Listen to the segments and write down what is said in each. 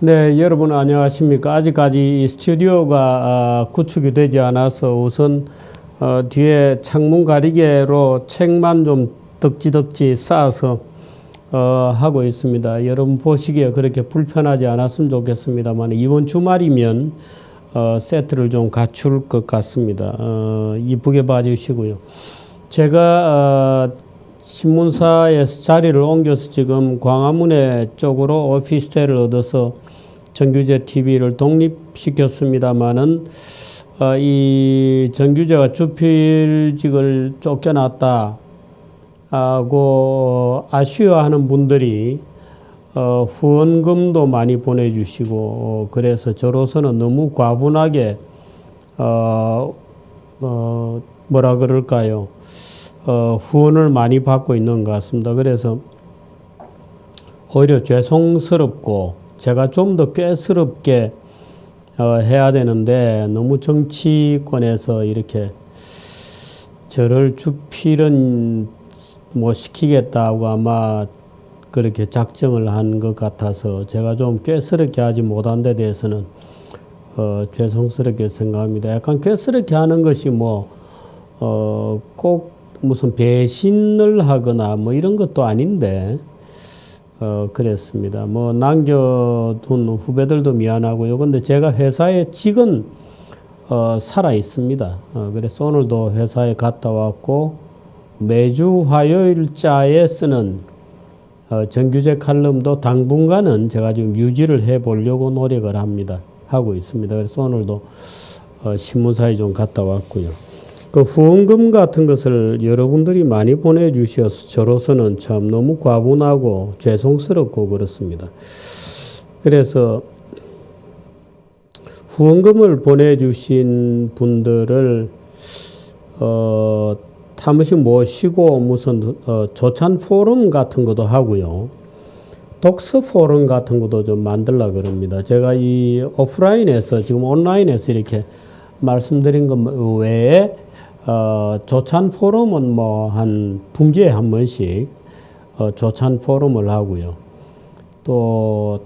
네, 여러분 안녕하십니까? 아직까지 이 스튜디오가 구축이 되지 않아서 우선 뒤에 창문 가리개로 책만 좀 덕지덕지 쌓아서 하고 있습니다. 여러분 보시기에 그렇게 불편하지 않았으면 좋겠습니다만 이번 주말이면 세트를 좀 갖출 것 같습니다. 이쁘게 봐주시고요. 제가 신문사에서 자리를 옮겨서 지금 광화문에 쪽으로 오피스텔을 얻어서 정규재 TV를 독립시켰습니다마는 이 정규재가 주필직을 쫓겨났다 하고 아쉬워하는 분들이 후원금도 많이 보내주시고 그래서 저로서는 너무 과분하게 뭐라 그럴까요? 후원을 많이 받고 있는 것 같습니다. 그래서 오히려 죄송스럽고 제가 좀 더 꾀스럽게 해야 되는데 너무 정치권에서 이렇게 저를 주필은 뭐 시키겠다고 아마 그렇게 작정을 한 것 같아서 제가 좀 꾀스럽게 하지 못한 데 대해서는 죄송스럽게 생각합니다. 약간 꾀스럽게 하는 것이 꼭 무슨 배신을 하거나 뭐 이런 것도 아닌데 그랬습니다. 뭐 남겨둔 후배들도 미안하고요. 근데 제가 회사에 직은 살아 있습니다. 그래서 오늘도 회사에 갔다 왔고 매주 화요일자에 쓰는 정규재 칼럼도 당분간은 제가 지금 유지를 해 보려고 노력을 하고 있습니다. 그래서 오늘도 신문사에 좀 갔다 왔고요. 그 후원금 같은 것을 여러분들이 많이 보내주셔서 저로서는 참 너무 과분하고 죄송스럽고 그렇습니다. 그래서 후원금을 보내주신 분들을 한 번씩 모시고 무슨 조찬 포럼 같은 것도 하고요. 독서 포럼 같은 것도 좀 만들려고 그럽니다. 제가 이 오프라인에서 지금 온라인에서 이렇게 말씀드린 것 외에 조찬 포럼은 뭐 한 분기에 한 번씩 조찬 포럼을 하고요. 또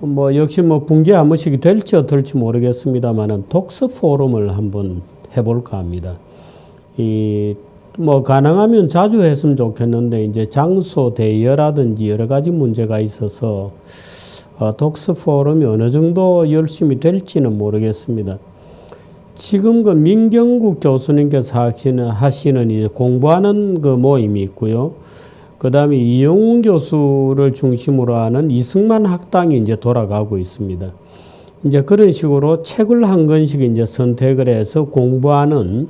뭐 역시 뭐 분기에 한 번씩이 될지 어떨지 모르겠습니다만은 독서 포럼을 한번 해볼까 합니다. 뭐 가능하면 자주 했으면 좋겠는데 이제 장소 대여라든지 여러 가지 문제가 있어서 독서 포럼이 어느 정도 열심히 될지는 모르겠습니다. 지금 그 민경국 교수님께서 하시는 이제 공부하는 그 모임이 있고요. 그 다음에 이영훈 교수를 중심으로 하는 이승만 학당이 이제 돌아가고 있습니다. 이제 그런 식으로 책을 한 권씩 이제 선택을 해서 공부하는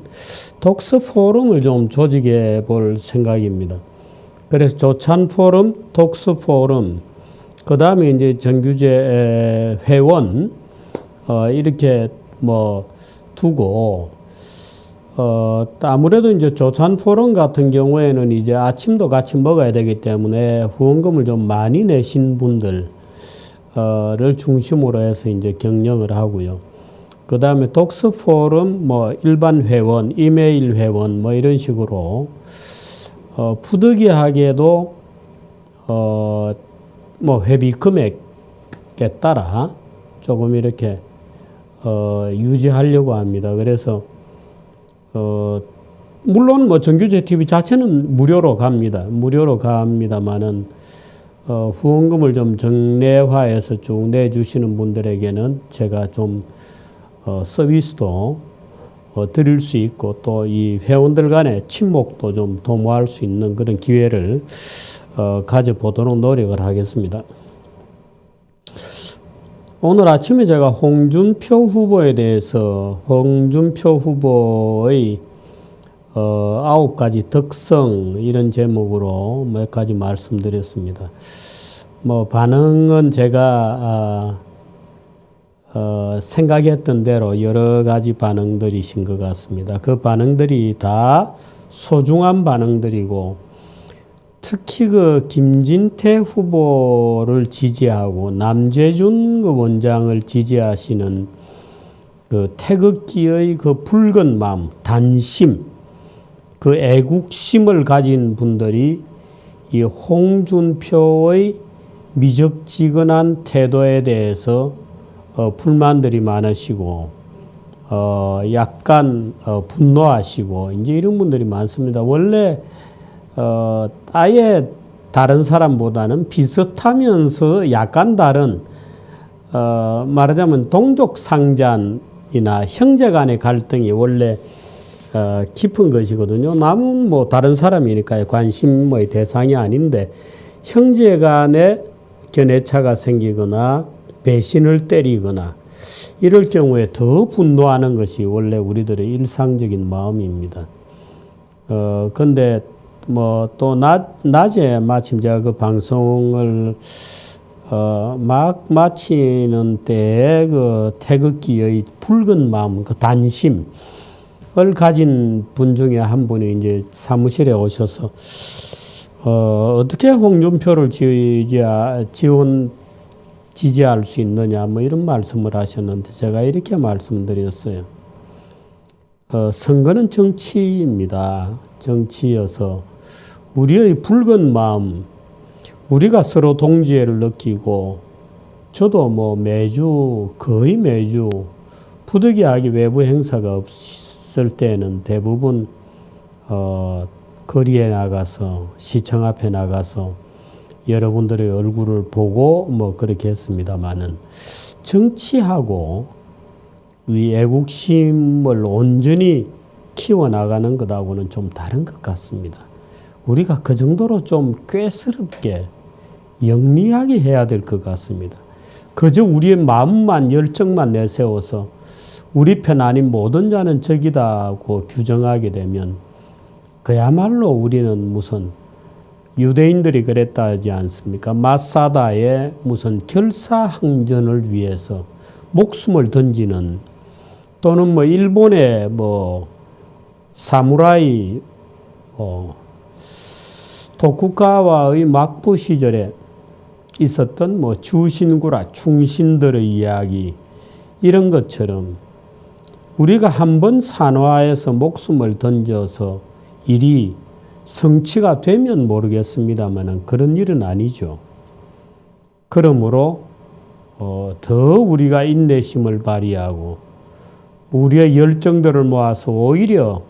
독서 포럼을 좀 조직해 볼 생각입니다. 그래서 조찬 포럼, 독서 포럼, 그 다음에 이제 정규재 회원, 이렇게 뭐 두고, 아무래도 이제 조찬 포럼 같은 경우에는 이제 아침도 같이 먹어야 되기 때문에 후원금을 좀 많이 내신 분들을 중심으로 해서 이제 경영을 하고요. 그 다음에 독서 포럼, 뭐 일반 회원, 이메일 회원, 뭐 이런 식으로, 부득이하게도, 뭐 회비 금액에 따라 조금 이렇게 유지하려고 합니다. 그래서 물론 뭐 정규재 TV 자체는 무료로 갑니다만은 후원금을 좀 정례화해서 쭉 내주시는 분들에게는 제가 좀 서비스도 드릴 수 있고 또 이 회원들 간의 친목도 좀 도모할 수 있는 그런 기회를 가져보도록 노력을 하겠습니다. 오늘 아침에 제가 홍준표 후보에 대해서 홍준표 후보의 9가지 덕성 이런 제목으로 몇 가지 말씀드렸습니다. 뭐 반응은 제가 생각했던 대로 여러 가지 반응들이신 것 같습니다. 그 반응들이 다 소중한 반응들이고 특히 그 김진태 후보를 지지하고 남재준 그 원장을 지지하시는 그 태극기의 그 붉은 마음, 단심, 그 애국심을 가진 분들이 이 홍준표의 미적지근한 태도에 대해서 불만들이 많으시고 약간 분노하시고 이제 이런 분들이 많습니다. 원래 아예 다른 사람보다는 비슷하면서 약간 다른 말하자면 동족 상잔이나 형제 간의 갈등이 원래 깊은 것이거든요. 남은 뭐 다른 사람이니까 관심의 대상이 아닌데 형제 간에 견해차가 생기거나 배신을 때리거나 이럴 경우에 더 분노하는 것이 원래 우리들의 일상적인 마음입니다. 근데 뭐 또 낮에 마침 제가 그 방송을 막 마치는 때에 그 태극기의 붉은 마음, 그 단심을 가진 분 중에 한 분이 이제 사무실에 오셔서 어떻게 홍준표를 지지할 수 있느냐 뭐 이런 말씀을 하셨는데 제가 이렇게 말씀드렸어요. 선거는 정치입니다. 정치여서 우리의 붉은 마음, 우리가 서로 동지애를 느끼고 저도 뭐 거의 매주 부득이하게 외부 행사가 없을 때는 대부분 거리에 나가서 시청 앞에 나가서 여러분들의 얼굴을 보고 뭐 그렇게 했습니다만은 정치하고 이 애국심을 온전히 키워나가는 것하고는 좀 다른 것 같습니다. 우리가 그 정도로 좀 꾀스럽게 영리하게 해야 될 것 같습니다. 그저 우리의 마음만 열정만 내세워서 우리 편 아닌 모든 자는 적이다고 규정하게 되면 그야말로 우리는 무슨 유대인들이 그랬다 하지 않습니까? 마사다의 무슨 결사항전을 위해서 목숨을 던지는 또는 뭐 일본의 뭐 사무라이 도쿠가와의 막부 시절에 있었던 뭐 주신구라 충신들의 이야기 이런 것처럼 우리가 한번 산화해서 목숨을 던져서 일이 성취가 되면 모르겠습니다만 그런 일은 아니죠. 그러므로 더 우리가 인내심을 발휘하고 우리의 열정들을 모아서 오히려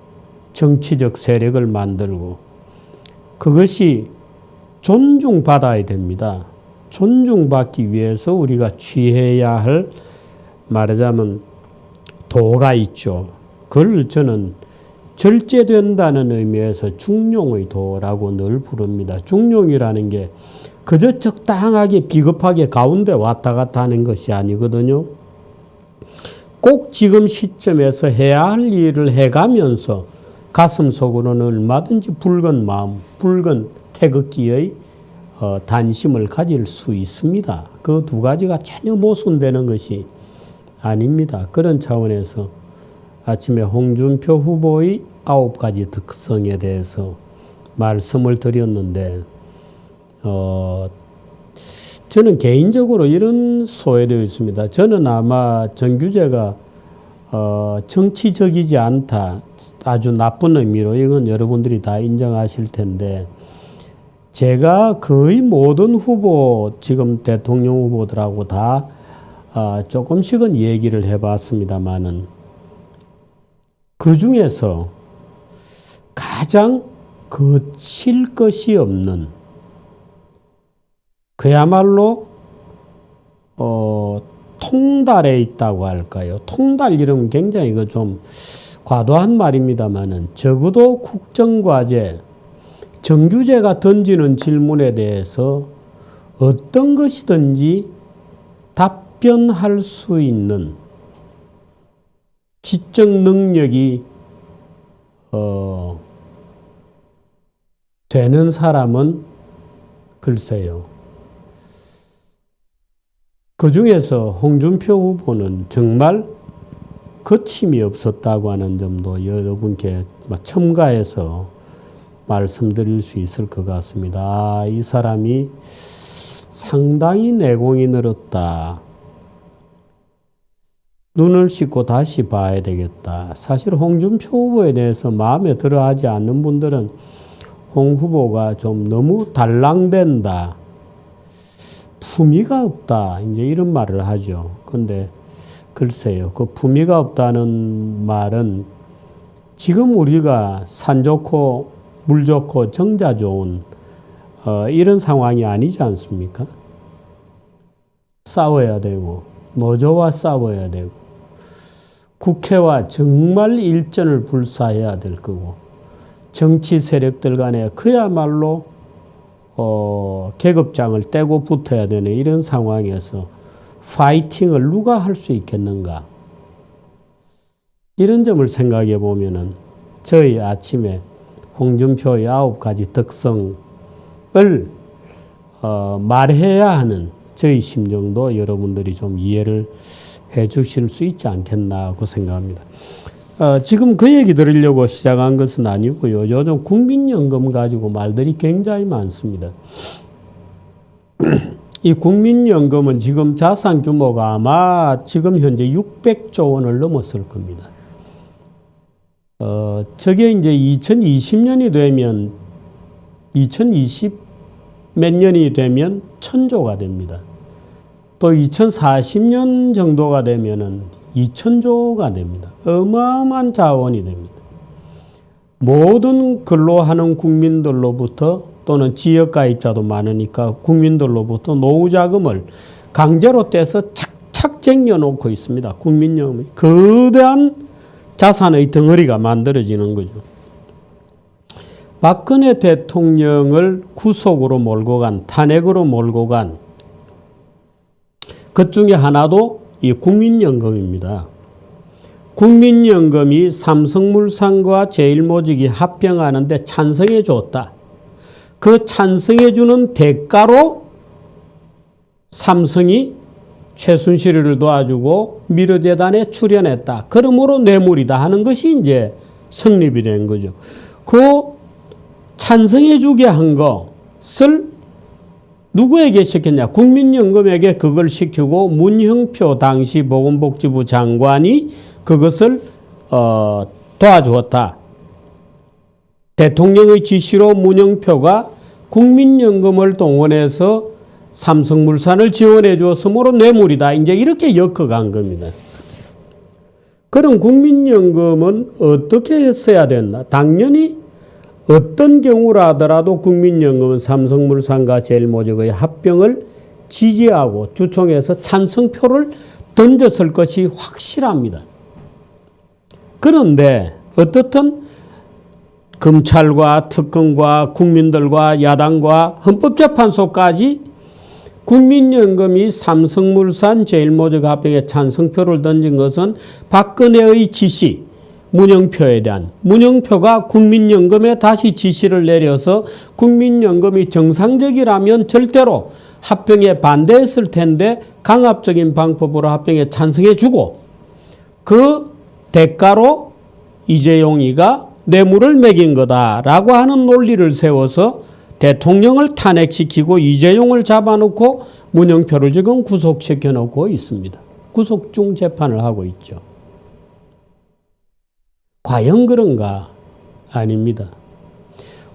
정치적 세력을 만들고 그것이 존중받아야 됩니다. 존중받기 위해서 우리가 취해야 할 말하자면 도가 있죠. 그걸 저는 절제된다는 의미에서 중용의 도라고 늘 부릅니다. 중용이라는 게 그저 적당하게 비겁하게 가운데 왔다 갔다 하는 것이 아니거든요. 꼭 지금 시점에서 해야 할 일을 해가면서 가슴속으로는 얼마든지 붉은 마음, 붉은 태극기의 단심을 가질 수 있습니다. 그 두 가지가 전혀 모순되는 것이 아닙니다. 그런 차원에서 아침에 홍준표 후보의 9가지 특성에 대해서 말씀을 드렸는데 저는 개인적으로 이런 소외되어 있습니다. 저는 아마 정규제가 정치적이지 않다. 아주 나쁜 의미로 이건 여러분들이 다 인정하실 텐데 제가 거의 모든 후보 지금 대통령 후보들하고 다 조금씩은 얘기를 해봤습니다마는 그 중에서 가장 거칠 것이 없는 그야말로 통달에 있다고 할까요? 통달 이러면 굉장히 이거 좀 과도한 말입니다만은 적어도 국정과제 정규제가 던지는 질문에 대해서 어떤 것이든지 답변할 수 있는 지적 능력이 되는 사람은 글쎄요. 그 중에서 홍준표 후보는 정말 거침이 없었다고 하는 점도 여러분께 첨가해서 말씀드릴 수 있을 것 같습니다. 이 사람이 상당히 내공이 늘었다. 눈을 씻고 다시 봐야 되겠다. 사실 홍준표 후보에 대해서 마음에 들어 하지 않는 분들은 홍 후보가 좀 너무 달랑댄다. 품위가 없다. 이제 이런 말을 하죠. 근데 글쎄요. 그 품위가 없다는 말은 지금 우리가 산 좋고 물 좋고 정자 좋은 이런 상황이 아니지 않습니까? 싸워야 되고 노조와 싸워야 되고 국회와 정말 일전을 불사해야 될 거고 정치 세력들 간에 그야말로 계급장을 떼고 붙어야 되는 이런 상황에서 파이팅을 누가 할 수 있겠는가? 이런 점을 생각해 보면은 저희 아침에 홍준표의 9가지 특성을 말해야 하는 저희 심정도 여러분들이 좀 이해를 해 주실 수 있지 않겠나 생각합니다. 지금 그 얘기 드리려고 시작한 것은 아니고요. 요즘 국민연금 가지고 말들이 굉장히 많습니다. 이 국민연금은 지금 자산 규모가 아마 지금 현재 600조 원을 넘었을 겁니다. 저게 이제 2020년이 되면 2020 몇 년이 되면 1000조가 됩니다. 또 2040년 정도가 되면은 2000조가 됩니다. 어마어마한 자원이 됩니다. 모든 근로하는 국민들로부터 또는 지역가입자도 많으니까 국민들로부터 노후자금을 강제로 떼서 착착 쟁여놓고 있습니다. 국민연금이 거대한 자산의 덩어리가 만들어지는 거죠. 박근혜 대통령을 구속으로 몰고 간, 탄핵으로 몰고 간 그 중에 하나도 이 국민연금입니다. 국민연금이 삼성물산과 제일모직이 합병하는데 찬성해 줬다. 그 찬성해 주는 대가로 삼성이 최순실을 도와주고 미르재단에 출연했다. 그러므로 뇌물이다 하는 것이 이제 성립이 된 거죠. 그 찬성해 주게 한 것을 누구에게 시켰냐? 국민연금에게 그걸 시키고 문형표 당시 보건복지부 장관이 그것을 도와주었다. 대통령의 지시로 문형표가 국민연금을 동원해서 삼성물산을 지원해 주었으므로 뇌물이다. 이제 이렇게 엮어간 겁니다. 그럼 국민연금은 어떻게 했어야 됐나? 당연히 어떤 경우라 하더라도 국민연금은 삼성물산과 제일모직의 합병을 지지하고 주총에서 찬성표를 던졌을 것이 확실합니다. 그런데 어떻든 검찰과 특검과 국민들과 야당과 헌법재판소까지 국민연금이 삼성물산 제일모직 합병에 찬성표를 던진 것은 박근혜의 지시, 문형표에 대한 문형표가 국민연금에 다시 지시를 내려서 국민연금이 정상적이라면 절대로 합병에 반대했을 텐데 강압적인 방법으로 합병에 찬성해 주고 그 대가로 이재용이가 뇌물을 매긴 거다라고 하는 논리를 세워서 대통령을 탄핵시키고 이재용을 잡아놓고 문형표를 지금 구속시켜 놓고 있습니다. 구속 중 재판을 하고 있죠. 과연 그런가? 아닙니다.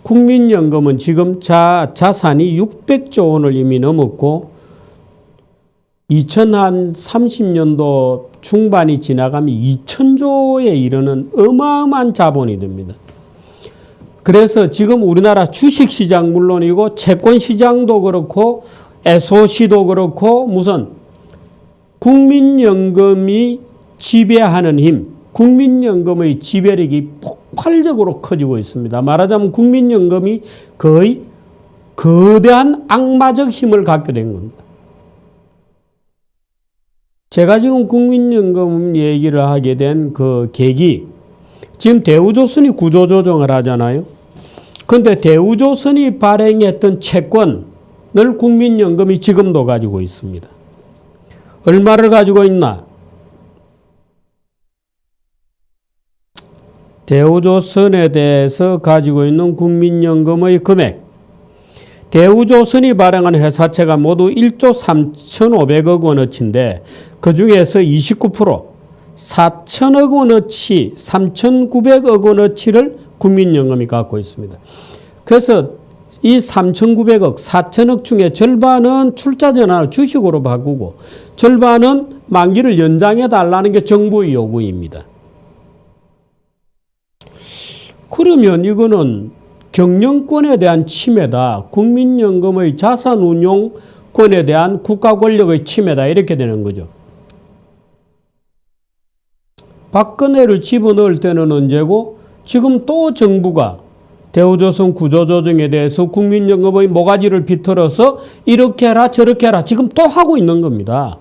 국민연금은 지금 자산이 600조 원을 이미 넘었고 2030년도 중반이 지나가면 2000조에 이르는 어마어마한 자본이 됩니다. 그래서 지금 우리나라 주식시장 물론이고 채권시장도 그렇고 SOC도 그렇고 무슨 국민연금이 지배하는 힘, 국민연금의 지배력이 폭발적으로 커지고 있습니다. 말하자면 국민연금이 거의 거대한 악마적 힘을 갖게 된 겁니다. 제가 지금 국민연금 얘기를 하게 된 그 계기, 지금 대우조선이 구조조정을 하잖아요. 그런데 대우조선이 발행했던 채권을 국민연금이 지금도 가지고 있습니다. 얼마를 가지고 있나? 대우조선에 대해서 가지고 있는 국민연금의 금액, 대우조선이 발행한 회사채가 모두 1조 3,500억 원어치인데 그중에서 29% 4천억 원어치, 3,900억 원어치를 국민연금이 갖고 있습니다. 그래서 이 3,900억, 4천억 중에 절반은 출자 전환을 주식으로 바꾸고 절반은 만기를 연장해 달라는 게 정부의 요구입니다. 그러면 이거는 경영권에 대한 침해다. 국민연금의 자산운용권에 대한 국가 권력의 침해다. 이렇게 되는 거죠. 박근혜를 집어넣을 때는 언제고 지금 또 정부가 대우조선 구조조정에 대해서 국민연금의 모가지를 비틀어서 이렇게 해라 저렇게 해라 지금 또 하고 있는 겁니다.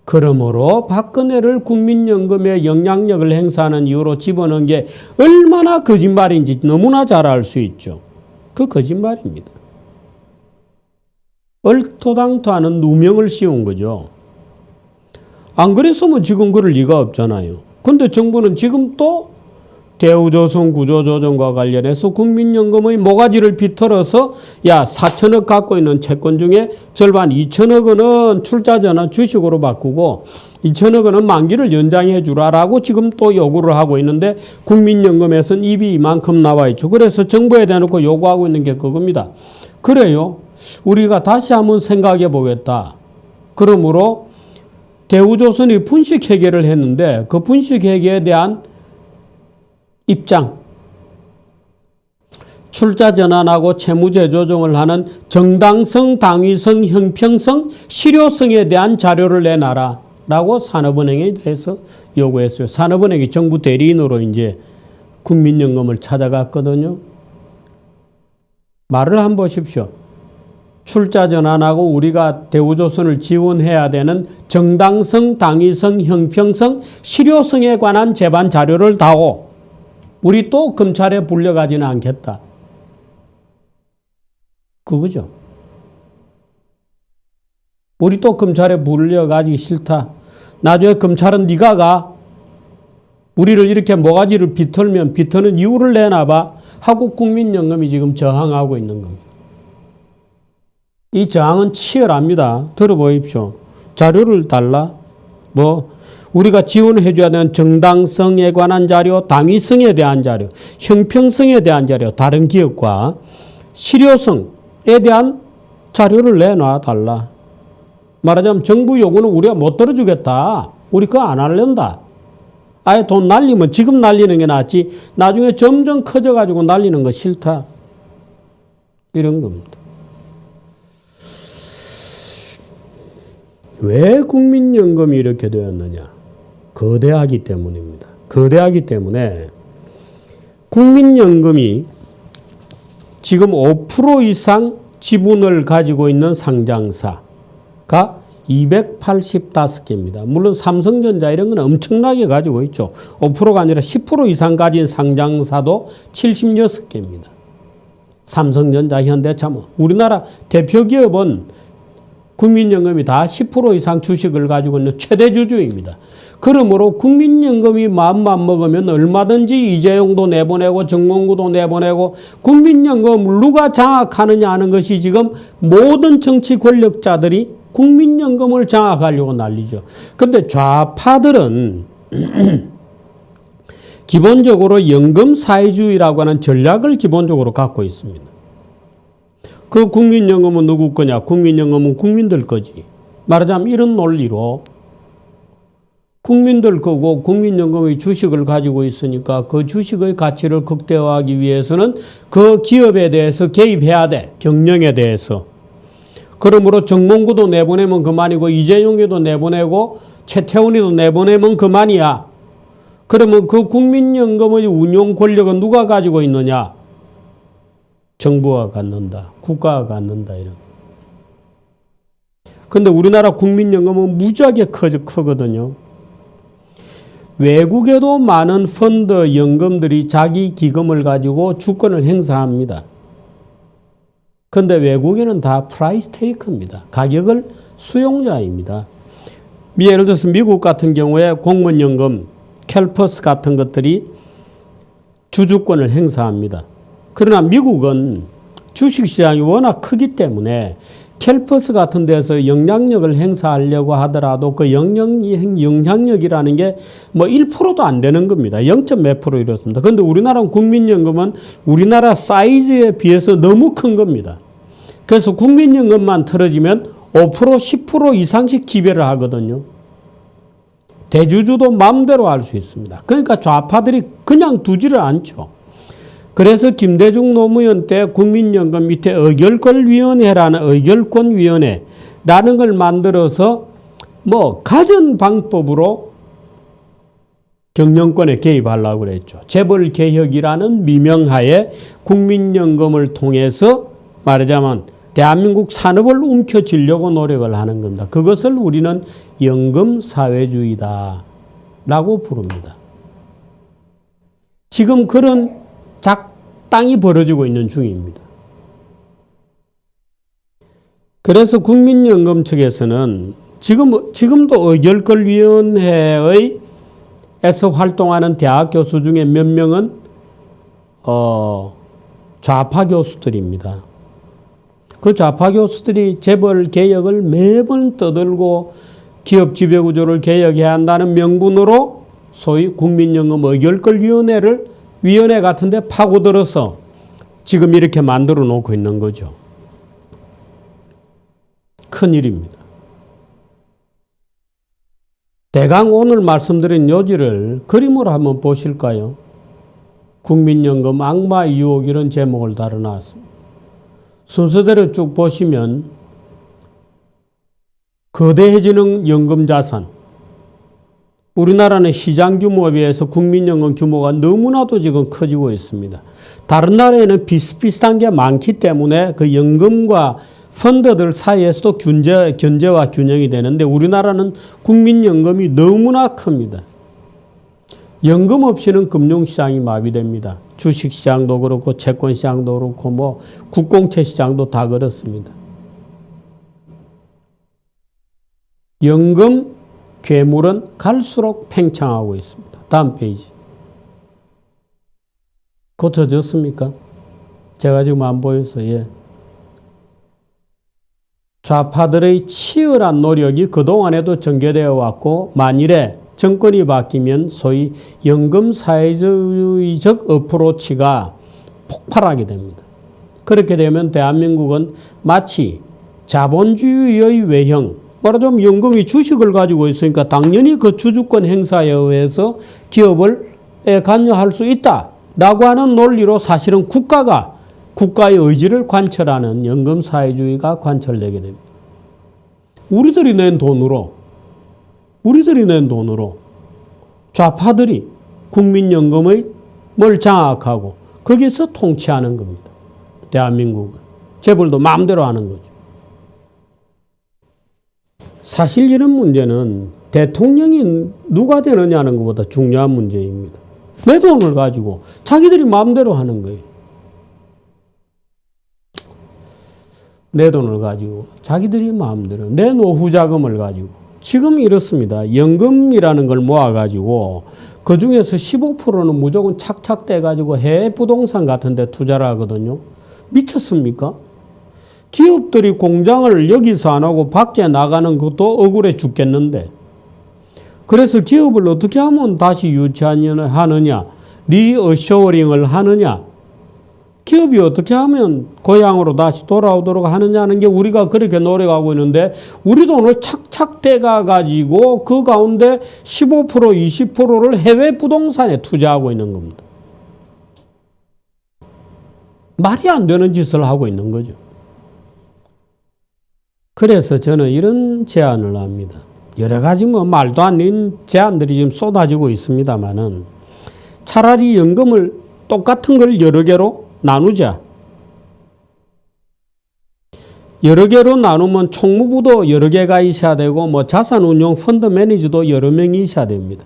그러므로 박근혜를 국민연금에 영향력을 행사하는 이유로 집어넣은 게 얼마나 거짓말인지 너무나 잘 알 수 있죠. 그 거짓말입니다. 얼토당토하는 누명을 씌운 거죠. 안 그랬으면 지금 그럴 리가 없잖아요. 근데 정부는 지금 또 대우조선 구조조정과 관련해서 국민연금의 모가지를 비틀어서 야 4천억 갖고 있는 채권 중에 절반 2천억 원은 출자전환 주식으로 바꾸고 2천억 원은 만기를 연장해 주라라고 지금 또 요구를 하고 있는데 국민연금에서는 입이 이만큼 나와 있죠. 그래서 정부에 대놓고 요구하고 있는 게 그겁니다. 그래요. 우리가 다시 한번 생각해 보겠다. 그러므로 대우조선이 분식회계를 했는데 그 분식회계에 대한 입장, 출자 전환하고 채무제 조정을 하는 정당성, 당위성, 형평성, 실효성에 대한 자료를 내놔라 라고 산업은행에 대해서 요구했어요. 산업은행이 정부 대리인으로 이제 국민연금을 찾아갔거든요. 말을 한번 보십시오. 출자 전환하고 우리가 대우조선을 지원해야 되는 정당성, 당위성, 형평성, 실효성에 관한 재반 자료를 다오. 우리 또 검찰에 불려가지는 않겠다. 그거죠. 우리 또 검찰에 불려가기 싫다. 나중에 검찰은 네가 가. 우리를 이렇게 모가지를 비틀면 비트는 이유를 내놔봐. 하고 국민연금이 지금 저항하고 있는 겁니다. 이 저항은 치열합니다. 들어보십시오. 자료를 달라. 우리가 지원해 줘야 되는 정당성에 관한 자료, 당위성에 대한 자료, 형평성에 대한 자료, 다른 기업과 실효성에 대한 자료를 내놔 달라. 말하자면 정부 요구는 우리가 못 들어주겠다. 우리 그거 안 하려다. 아예 돈 날리면 지금 날리는 게 낫지 나중에 점점 커져가지고 날리는 거 싫다. 이런 겁니다. 왜 국민연금이 이렇게 되었느냐? 거대하기 때문입니다. 거대하기 때문에 국민연금이 지금 5% 이상 지분을 가지고 있는 상장사가 285개입니다. 물론 삼성전자 이런 건 엄청나게 가지고 있죠. 5%가 아니라 10% 이상 가진 상장사도 76개입니다. 삼성전자, 현대차, 우리나라 대표 기업은 국민연금이 다 10% 이상 주식을 가지고 있는 최대 주주입니다. 그러므로 국민연금이 마음만 먹으면 얼마든지 이재용도 내보내고 정몽구도 내보내고 국민연금을 누가 장악하느냐 하는 것이 지금 모든 정치 권력자들이 국민연금을 장악하려고 난리죠. 그런데 좌파들은 기본적으로 연금사회주의라고 하는 전략을 기본적으로 갖고 있습니다. 그 국민연금은 누구 거냐? 국민연금은 국민들 거지. 말하자면 이런 논리로 국민들 거고 국민연금의 주식을 가지고 있으니까 그 주식의 가치를 극대화하기 위해서는 그 기업에 대해서 개입해야 돼. 경영에 대해서. 그러므로 정몽구도 내보내면 그만이고 이재용이도 내보내고 최태원이도 내보내면 그만이야. 그러면 그 국민연금의 운용 권력은 누가 가지고 있느냐? 정부가 갖는다. 국가가 갖는다. 이런. 근데 우리나라 국민연금은 무지하게 크거든요. 외국에도 많은 펀드, 연금들이 자기 기금을 가지고 주권을 행사합니다. 근데 외국에는 다 프라이스 테이커입니다. 가격을 수용자입니다. 예를 들어서 미국 같은 경우에 공무원연금, 캘퍼스 같은 것들이 주주권을 행사합니다. 그러나 미국은 주식시장이 워낙 크기 때문에 캠퍼스 같은 데서 영향력을 행사하려고 하더라도 그 영향력이라는 게 뭐 1%도 안 되는 겁니다. 0. 몇 프로 이렇습니다. 그런데 우리나라 국민연금은 우리나라 사이즈에 비해서 너무 큰 겁니다. 그래서 국민연금만 틀어지면 5%, 10% 이상씩 지배를 하거든요. 대주주도 마음대로 할 수 있습니다. 그러니까 좌파들이 그냥 두지를 않죠. 그래서 김대중 노무현 때 국민연금 밑에 의결권위원회라는 걸 만들어서 뭐 가전 방법으로 경영권에 개입하려고 그랬죠. 재벌개혁이라는 미명하에 국민연금을 통해서 말하자면 대한민국 산업을 움켜쥐려고 노력을 하는 겁니다. 그것을 우리는 연금사회주의다라고 부릅니다. 지금 그런 작당이 벌어지고 있는 중입니다. 그래서 국민연금 측에서는 지금도 의결권위원회에서 활동하는 대학 교수 중에 몇 명은 좌파 교수들입니다. 그 좌파 교수들이 재벌 개혁을 매번 떠들고 기업 지배구조를 개혁해야 한다는 명분으로 소위 국민연금 위원회 같은 데 파고들어서 지금 이렇게 만들어 놓고 있는 거죠. 큰일입니다. 대강 오늘 말씀드린 요지를 그림으로 한번 보실까요? 국민연금 악마 유혹 이런 제목을 달아놨습니다. 순서대로 쭉 보시면 거대해지는 연금자산, 우리나라는 시장 규모에 비해서 국민연금 규모가 너무나도 지금 커지고 있습니다. 다른 나라에는 비슷비슷한 게 많기 때문에 그 연금과 펀드들 사이에서도 견제와 균형이 되는데 우리나라는 국민연금이 너무나 큽니다. 연금 없이는 금융시장이 마비됩니다. 주식시장도 그렇고 채권시장도 그렇고 뭐 국공채 시장도 다 그렇습니다. 연금 괴물은 갈수록 팽창하고 있습니다. 다음 페이지. 고쳐졌습니까? 제가 지금 안 보여서 좌파들의 치열한 노력이 그동안에도 전개되어 왔고 만일에 정권이 바뀌면 소위 연금사회주의적 어프로치가 폭발하게 됩니다. 그렇게 되면 대한민국은 마치 자본주의의 외형, 말하자면 연금이 주식을 가지고 있으니까 당연히 그 주주권 행사에 의해서 기업을 관여할 수 있다라고 하는 논리로 사실은 국가의 의지를 관철하는 연금사회주의가 관철되게 됩니다. 우리들이 낸 돈으로 좌파들이 국민연금을 장악하고 거기서 통치하는 겁니다. 대한민국은. 재벌도 마음대로 하는 거죠. 사실 이런 문제는 대통령이 누가 되느냐는 것보다 중요한 문제입니다. 내 돈을 가지고 자기들이 마음대로 하는 거예요. 내 돈을 가지고 자기들이 마음대로 내 노후 자금을 가지고 지금 이렇습니다. 연금이라는 걸 모아가지고 그 중에서 15%는 무조건 착착돼가지고 해외 부동산 같은 데 투자를 하거든요. 미쳤습니까? 기업들이 공장을 여기서 안 하고 밖에 나가는 것도 억울해 죽겠는데 그래서 기업을 어떻게 하면 다시 유치하느냐 리어쇼링을 하느냐 기업이 어떻게 하면 고향으로 다시 돌아오도록 하느냐는 게 우리가 그렇게 노력하고 있는데 우리 돈을 착착대가 가지고 그 가운데 15% 20%를 해외 부동산에 투자하고 있는 겁니다. 말이 안 되는 짓을 하고 있는 거죠. 그래서 저는 이런 제안을 합니다. 여러 가지 말도 안 되는 제안들이 지금 쏟아지고 있습니다만은 차라리 연금을 똑같은 걸 여러 개로 나누자. 여러 개로 나누면 총무부도 여러 개가 있어야 되고 자산운용 펀드 매니저도 여러 명이 있어야 됩니다.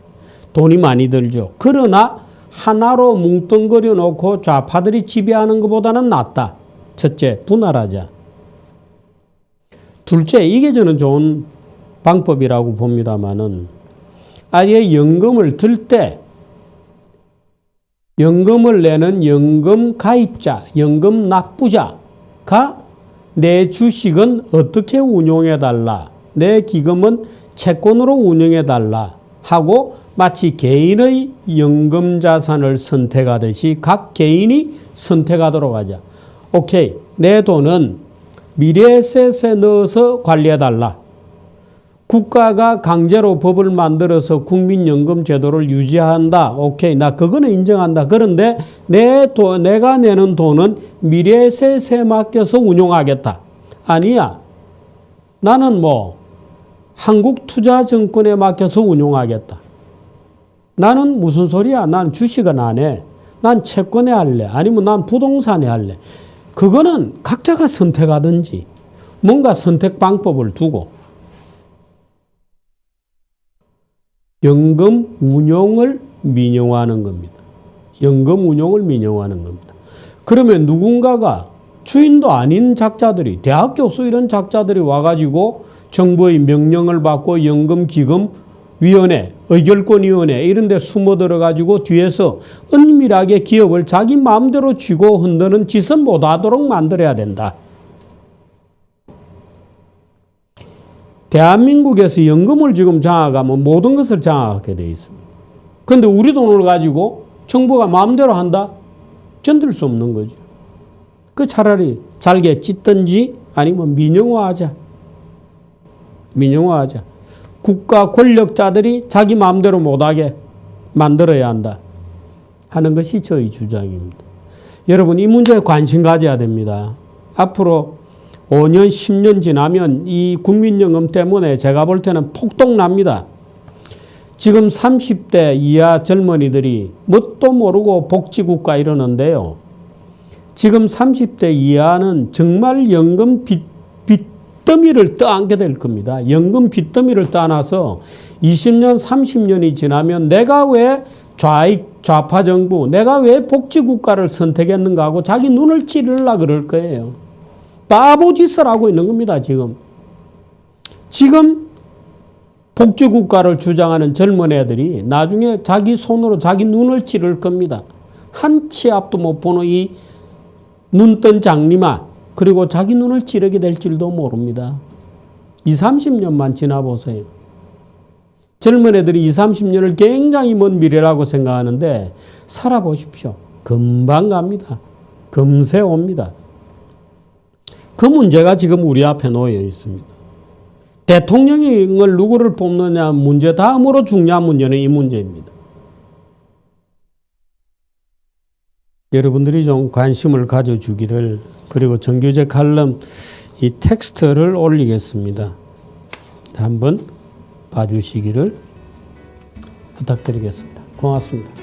돈이 많이 들죠. 그러나 하나로 뭉뚱그려 놓고 좌파들이 지배하는 것보다는 낫다. 첫째, 분할하자. 둘째, 이게 저는 좋은 방법이라고 봅니다만은 아예 연금을 들 때 연금을 내는 연금 가입자, 연금 납부자가 내 주식은 어떻게 운용해달라, 내 기금은 채권으로 운영해달라 하고 마치 개인의 연금자산을 선택하듯이 각 개인이 선택하도록 하자. 오케이, 내 돈은 미래에셋에 넣어서 관리해달라. 국가가 강제로 법을 만들어서 국민연금 제도를 유지한다. 오케이, 나 그거는 인정한다. 그런데 내가 내는 돈은 미래에셋에 맡겨서 운용하겠다. 아니야. 나는 한국투자증권에 맡겨서 운용하겠다. 나는 무슨 소리야? 난 주식은 안 해. 난 채권에 할래. 아니면 난 부동산에 할래. 그거는 각자가 선택하든지 뭔가 선택 방법을 두고 연금 운용을 민영화하는 겁니다. 연금 운용을 민영화하는 겁니다. 그러면 누군가가 주인도 아닌 작자들이, 대학 교수 이런 작자들이 와가지고 정부의 명령을 받고 연금기금위원회, 의결권위원회 이런 데 숨어들어가지고 뒤에서 은밀하게 기업을 자기 마음대로 쥐고 흔드는 짓은 못하도록 만들어야 된다. 대한민국에서 연금을 지금 장악하면 모든 것을 장악하게 되어 있습니다. 그런데 우리 돈을 가지고 정부가 마음대로 한다? 견딜 수 없는 거죠. 그 차라리 잘게 찢든지 아니면 민영화하자. 민영화하자. 국가 권력자들이 자기 마음대로 못하게 만들어야 한다 하는 것이 저희 주장입니다. 여러분, 이 문제에 관심 가져야 됩니다. 앞으로 5년, 10년 지나면 이 국민연금 때문에 제가 볼 때는 폭동 납니다. 지금 30대 이하 젊은이들이 뭣도 모르고 복지국가 이러는데요. 지금 30대 이하는 정말 연금 빚더미를 떠안게 될 겁니다. 연금 빚더미를 떠안아서 20년, 30년이 지나면 내가 왜 좌파 정부, 내가 왜 복지국가를 선택했는가 하고 자기 눈을 찌르려고 그럴 거예요. 바보짓을 하고 있는 겁니다, 지금. 지금 복지국가를 주장하는 젊은 애들이 나중에 자기 손으로 자기 눈을 찌를 겁니다. 한 치 앞도 못 보는 이 눈뜬 장님아, 그리고 자기 눈을 찌르게 될 줄도 모릅니다. 20, 30년만 지나보세요. 젊은 애들이 20, 30년을 굉장히 먼 미래라고 생각하는데 살아보십시오. 금방 갑니다. 금세 옵니다. 그 문제가 지금 우리 앞에 놓여 있습니다. 대통령을 누구를 뽑느냐 문제 다음으로 중요한 문제는 이 문제입니다. 여러분들이 좀 관심을 가져주기를, 그리고 정규제 칼럼 이 텍스트를 올리겠습니다. 한번 봐주시기를 부탁드리겠습니다. 고맙습니다.